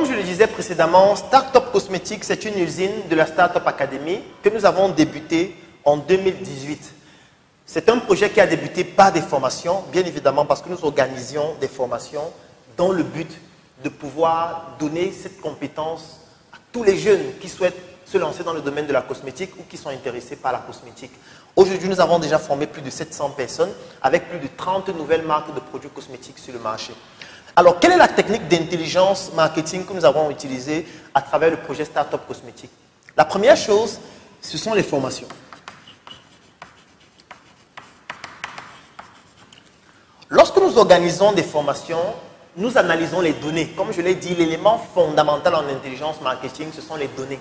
Comme je le disais précédemment, Startup Cosmétique, c'est une usine de la Startup Academy que nous avons débuté en 2018. C'est un projet qui a débuté par des formations, bien évidemment parce que nous organisions des formations dans le but de pouvoir donner cette compétence à tous les jeunes qui souhaitent se lancer dans le domaine de la cosmétique ou qui sont intéressés par la cosmétique. Aujourd'hui, nous avons déjà formé plus de 700 personnes avec plus de 30 nouvelles marques de produits cosmétiques sur le marché. Alors, quelle est la technique d'intelligence marketing que nous avons utilisée à travers le projet Startup Cosmétique? La première chose, ce sont les formations. Lorsque nous organisons des formations, nous analysons les données. Comme je l'ai dit, l'élément fondamental en intelligence marketing, ce sont les données.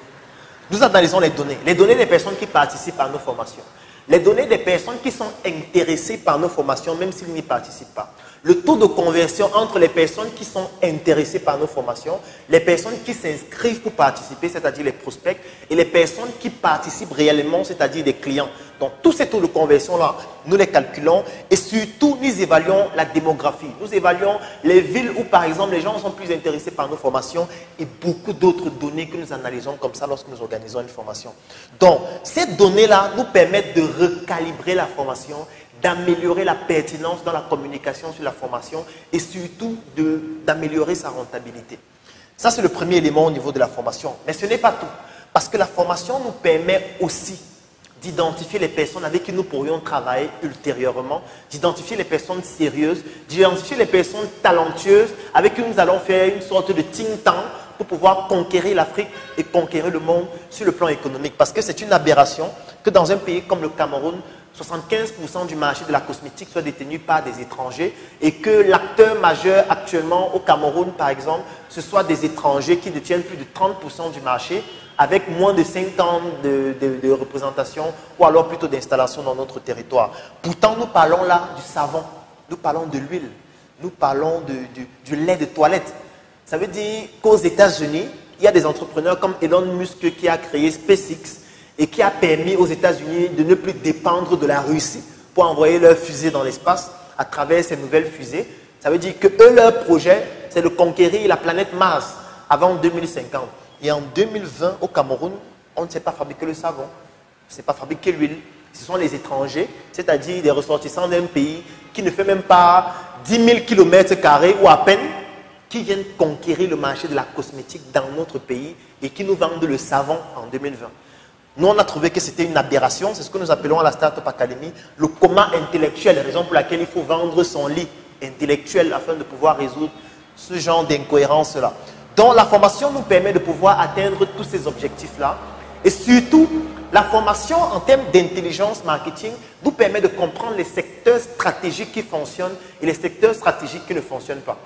Nous analysons les données des personnes qui participent à nos formations, les données des personnes qui sont intéressées par nos formations, même s'ils n'y participent pas. Le taux de conversion entre les personnes qui sont intéressées par nos formations, les personnes qui s'inscrivent pour participer, c'est-à-dire les prospects, et les personnes qui participent réellement, c'est-à-dire des clients. Donc, tous ces taux de conversion-là, nous les calculons et surtout, nous évaluons la démographie. Nous évaluons les villes où, par exemple, les gens sont plus intéressés par nos formations et beaucoup d'autres données que nous analysons comme ça lorsque nous organisons une formation. Donc, ces données-là nous permettent de recalibrer la formation, d'améliorer la pertinence dans la communication sur la formation et surtout d'améliorer sa rentabilité. Ça, c'est le premier élément au niveau de la formation. Mais ce n'est pas tout. Parce que la formation nous permet aussi d'identifier les personnes avec qui nous pourrions travailler ultérieurement, d'identifier les personnes sérieuses, d'identifier les personnes talentueuses avec qui nous allons faire une sorte de think tank pour pouvoir conquérir l'Afrique et conquérir le monde sur le plan économique. Parce que c'est une aberration que dans un pays comme le Cameroun, 75% du marché de la cosmétique soit détenu par des étrangers et que l'acteur majeur actuellement au Cameroun, par exemple, ce soit des étrangers qui détiennent plus de 30% du marché avec moins de 5 ans de représentation ou alors plutôt d'installation dans notre territoire. Pourtant, nous parlons là du savon, nous parlons de l'huile, nous parlons du lait de toilette. Ça veut dire qu'aux États-Unis, il y a des entrepreneurs comme Elon Musk qui a créé SpaceX et qui a permis aux États-Unis de ne plus dépendre de la Russie pour envoyer leurs fusées dans l'espace à travers ces nouvelles fusées. Ça veut dire que eux, leur projet, c'est de conquérir la planète Mars avant 2050. Et en 2020, au Cameroun, on ne sait pas fabriquer le savon, on ne sait pas fabriquer l'huile. Ce sont les étrangers, c'est-à-dire des ressortissants d'un pays qui ne fait même pas 10 000 km² ou à peine, qui viennent conquérir le marché de la cosmétique dans notre pays et qui nous vendent le savon en 2020. Nous, on a trouvé que c'était une aberration, c'est ce que nous appelons à la Startup Academy le coma intellectuel, raison pour laquelle il faut vendre son lit intellectuel afin de pouvoir résoudre ce genre d'incohérence-là. Donc, la formation nous permet de pouvoir atteindre tous ces objectifs-là et surtout, la formation en termes d'intelligence marketing nous permet de comprendre les secteurs stratégiques qui fonctionnent et les secteurs stratégiques qui ne fonctionnent pas.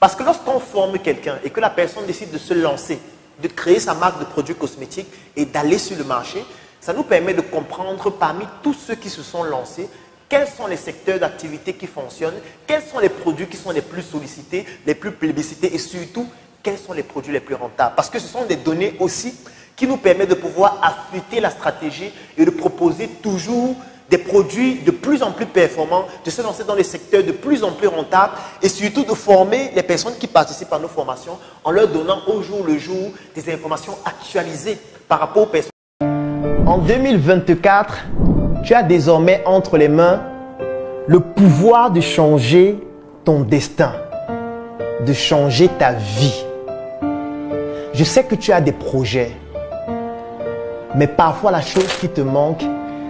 Parce que lorsqu'on forme quelqu'un et que la personne décide de se lancer, de créer sa marque de produits cosmétiques et d'aller sur le marché, ça nous permet de comprendre parmi tous ceux qui se sont lancés, quels sont les secteurs d'activité qui fonctionnent, quels sont les produits qui sont les plus sollicités, les plus plébiscités et surtout, quels sont les produits les plus rentables. Parce que ce sont des données aussi qui nous permettent de pouvoir affûter la stratégie et de proposer toujours des produits de plus en plus performants, de se lancer dans les secteurs de plus en plus rentables et surtout de former les personnes qui participent à nos formations en leur donnant au jour le jour des informations actualisées par rapport aux personnes. En 2024, tu as désormais entre les mains le pouvoir de changer ton destin, de changer ta vie. Je sais que tu as des projets, mais parfois la chose qui te manque,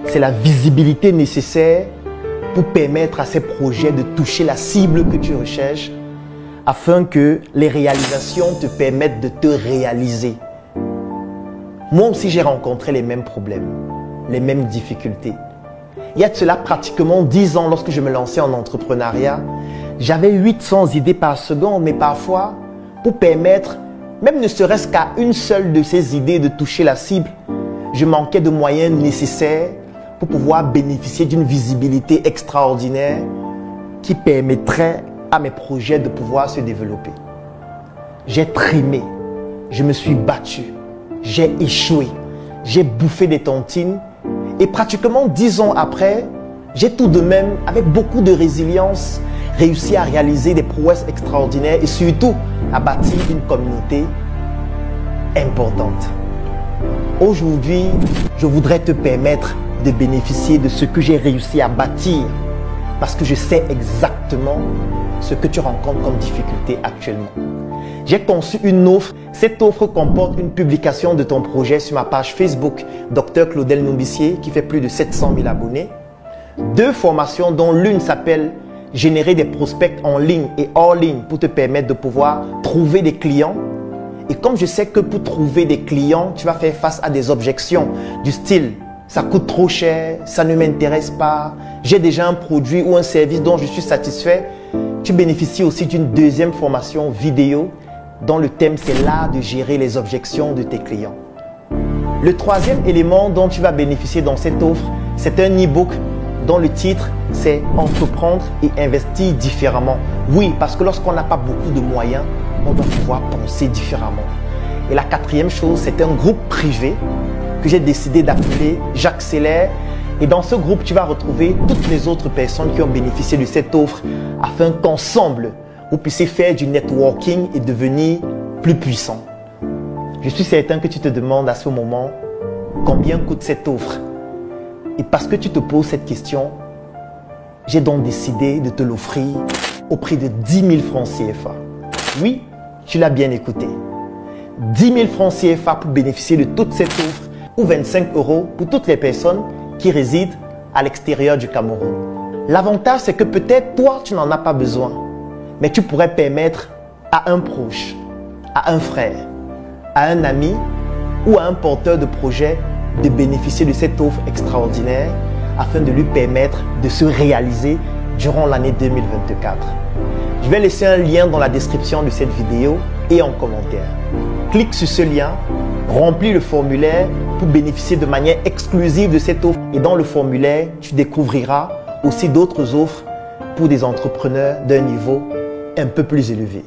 c'est la visibilité nécessaire pour permettre à ces projets de toucher la cible que tu recherches afin que les réalisations te permettent de te réaliser. Moi aussi, j'ai rencontré les mêmes problèmes, les mêmes difficultés. Il y a de cela pratiquement 10 ans, lorsque je me lançais en entrepreneuriat, j'avais 800 idées par seconde, mais parfois, pour permettre, même ne serait-ce qu'à une seule de ces idées de toucher la cible, je manquais de moyens nécessaires pour pouvoir bénéficier d'une visibilité extraordinaire qui permettrait à mes projets de pouvoir se développer. J'ai trimé, je me suis battu, j'ai échoué, j'ai bouffé des tontines et pratiquement 10 ans après, j'ai tout de même, avec beaucoup de résilience, réussi à réaliser des prouesses extraordinaires et surtout à bâtir une communauté importante. Aujourd'hui, je voudrais te permettre de bénéficier de ce que j'ai réussi à bâtir parce que je sais exactement ce que tu rencontres comme difficulté actuellement. J'ai conçu une offre. Cette offre comporte une publication de ton projet sur ma page Facebook Dr Claudel Nombissier qui fait plus de 700 000 abonnés. 2 formations dont l'une s'appelle Générer des prospects en ligne et hors ligne pour te permettre de pouvoir trouver des clients. Et comme je sais que pour trouver des clients, tu vas faire face à des objections du style « ça coûte trop cher, ça ne m'intéresse pas, j'ai déjà un produit ou un service dont je suis satisfait », tu bénéficies aussi d'une 2e formation vidéo dont le thème c'est l'art de gérer les objections de tes clients. Le 3e élément dont tu vas bénéficier dans cette offre, c'est un e-book dont le titre c'est « Entreprendre et investir différemment ». Oui, parce que lorsqu'on n'a pas beaucoup de moyens, on doit pouvoir penser différemment. Et la 4e chose, c'est un groupe privé que j'ai décidé d'appeler « J'accélère ». Et dans ce groupe, tu vas retrouver toutes les autres personnes qui ont bénéficié de cette offre afin qu'ensemble, vous puissiez faire du networking et devenir plus puissant. Je suis certain que tu te demandes à ce moment combien coûte cette offre. Et parce que tu te poses cette question, j'ai donc décidé de te l'offrir au prix de 10 000 francs CFA. Oui, tu l'as bien écouté. 10 000 francs CFA pour bénéficier de toute cette offre ou 25 € pour toutes les personnes qui résident à l'extérieur du Cameroun. L'avantage, c'est que peut-être toi, tu n'en as pas besoin, mais tu pourrais permettre à un proche, à un frère, à un ami ou à un porteur de projet de bénéficier de cette offre extraordinaire afin de lui permettre de se réaliser durant l'année 2024. Je vais laisser un lien dans la description de cette vidéo et en commentaire. Clique sur ce lien, remplis le formulaire pour bénéficier de manière exclusive de cette offre. Et dans le formulaire, tu découvriras aussi d'autres offres pour des entrepreneurs d'un niveau un peu plus élevé.